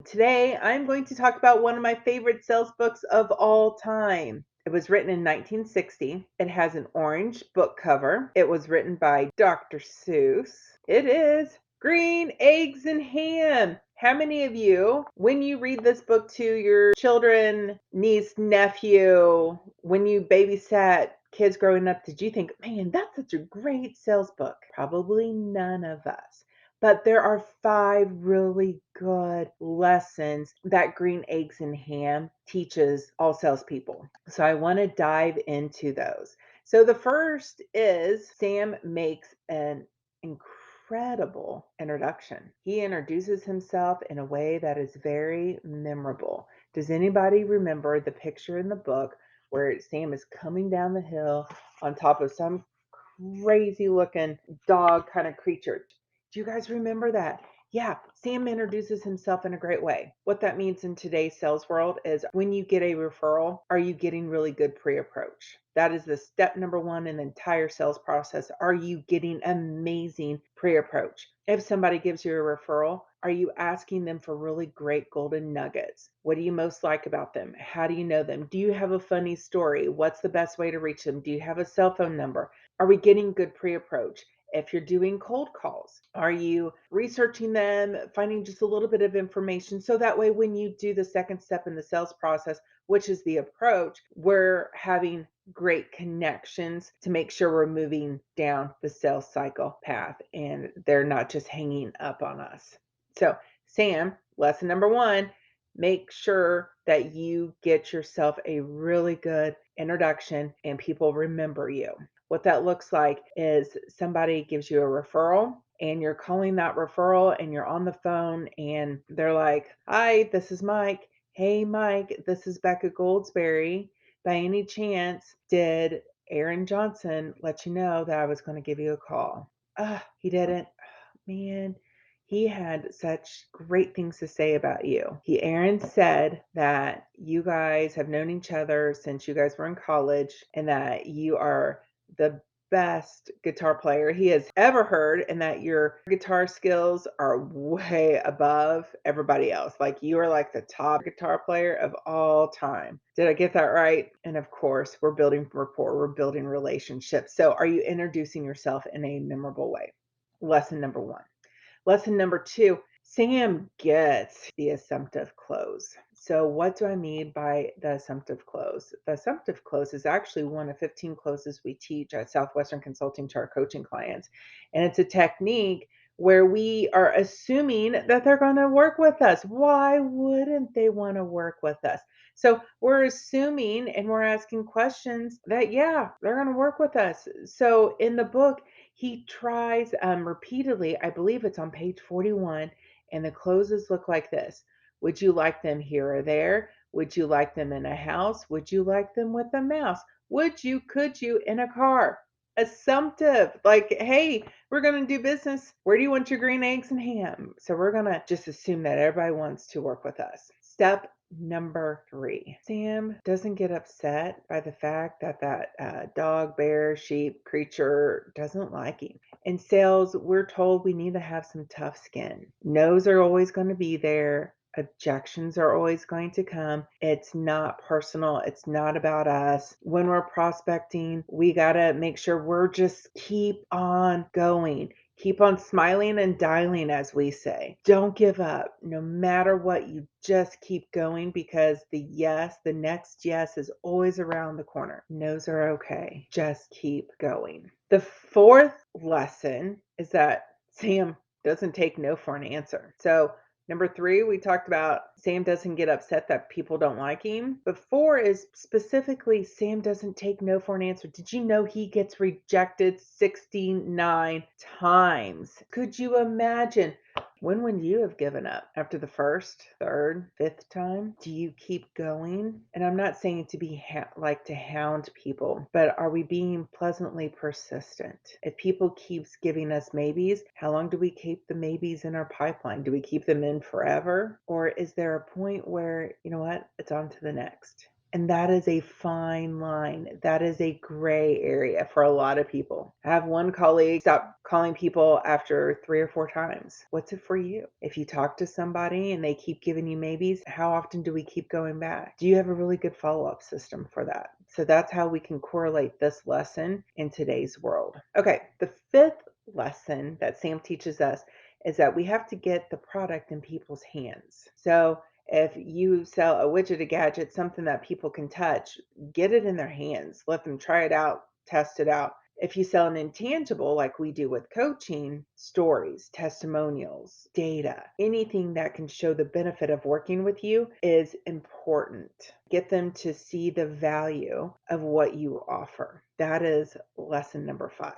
Today, I'm going to talk about one of my favorite sales books of all time. It was written in 1960. It has an orange book cover. It was written by Dr. Seuss. It is Green Eggs and Ham. How many of you, when you read this book to your children, niece, nephew, when you babysat kids growing up, did you think, man, that's such a great sales book? Probably none of us. But there are 5 really good lessons that Green Eggs and Ham teaches all salespeople. So I want to dive into those. So the first is Sam makes an incredible introduction. He introduces himself in a way that is very memorable. Does anybody remember the picture in the book where Sam is coming down the hill on top of some crazy looking dog kind of creature? Do you guys remember that? Yeah, Sam introduces himself in a great way. What that means in today's sales world is when you get a referral, are you getting really good pre-approach? That is the step number one in the entire sales process. Are you getting amazing pre-approach? If somebody gives you a referral, are you asking them for really great golden nuggets? What do you most like about them? How do you know them? Do you have a funny story? What's the best way to reach them? Do you have a cell phone number? Are we getting good pre-approach? If you're doing cold calls, are you researching them, finding just a little bit of information so that way when you do the second step in the sales process, which is the approach, we're having great connections to make sure we're moving down the sales cycle path and they're not just hanging up on us. So, Sam, lesson number 1, make sure that you get yourself a really good introduction and people remember you. What that looks like is somebody gives you a referral and you're calling that referral and you're on the phone and they're like, "Hi, this is Mike. Hey, Mike, this is Becca Goldsberry. By any chance, did Aaron Johnson let you know that I was going to give you a call?" He didn't. Man, he had such great things to say about you. Aaron said that you guys have known each other since you guys were in college and that you are the best guitar player he has ever heard and that your guitar skills are way above everybody else. Like you are like the top guitar player of all time. Did I get that right? And of course, we're building rapport, we're building relationships. So are you introducing yourself in a memorable way? Lesson number 1. Lesson number 2, Sam gets the assumptive close. So what do I mean by the assumptive close? The assumptive close is actually one of 15 closes we teach at Southwestern Consulting to our coaching clients. And it's a technique where we are assuming that they're going to work with us. Why wouldn't they want to work with us? So we're assuming and we're asking questions that, yeah, they're going to work with us. So in the book, he tries repeatedly, I believe it's on page 41, and the closes look like this. Would you like them here or there? Would you like them in a house? Would you like them with a mouse? Would you, could you, in a car? Assumptive, like, hey, we're going to do business. Where do you want your green eggs and ham? So we're going to just assume that everybody wants to work with us. Step number 3, Sam doesn't get upset by the fact that dog, bear, sheep creature doesn't like him. In sales, we're told we need to have some tough skin. No's are always going to be there. Objections are always going to come. It's not personal. It's not about us. When we're prospecting, we got to make sure we're just keep on going. Keep on smiling and dialing, as we say. Don't give up. No matter what, you just keep going because the next yes is always around the corner. No's are okay. Just keep going. The 4th lesson is that Sam doesn't take no for an answer. So number 3, we talked about Sam doesn't get upset that people don't like him. But 4 is specifically Sam doesn't take no for an answer. Did you know he gets rejected 69 times? Could you imagine? When would you have given up? After the 1st, 3rd, 5th time? Do you keep going? And I'm not saying to be like to hound people, but are we being pleasantly persistent? If people keeps giving us maybes, how long do we keep the maybes in our pipeline? Do we keep them in forever? Or is there a point where, you know what, it's on to the next? And that is a fine line. That is a gray area for a lot of people. I have one colleague stop calling people after 3 or 4 times. What's it for you? If you talk to somebody and they keep giving you maybes, how often do we keep going back? Do you have a really good follow-up system for that? So that's how we can correlate this lesson in today's world. Okay, the fifth lesson that Sam teaches us is that we have to get the product in people's hands. So if you sell a widget, a gadget, something that people can touch, get it in their hands. Let them try it out, test it out. If you sell an intangible, like we do with coaching, stories, testimonials, data, anything that can show the benefit of working with you is important. Get them to see the value of what you offer. That is lesson number 5.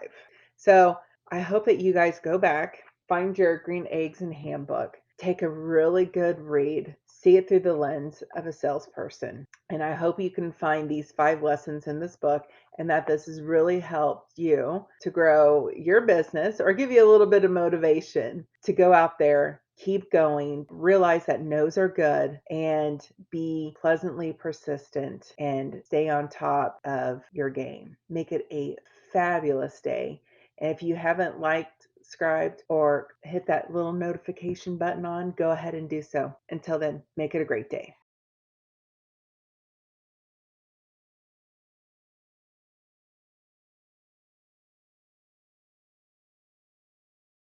So I hope that you guys go back, find your green eggs and ham book, take a really good read, see it through the lens of a salesperson. And I hope you can find these 5 lessons in this book and that this has really helped you to grow your business or give you a little bit of motivation to go out there, keep going, realize that no's are good, and be pleasantly persistent and stay on top of your game. Make it a fabulous day. And if you haven't liked, subscribed, or hit that little notification button on, go ahead and do so. Until then, make it a great day.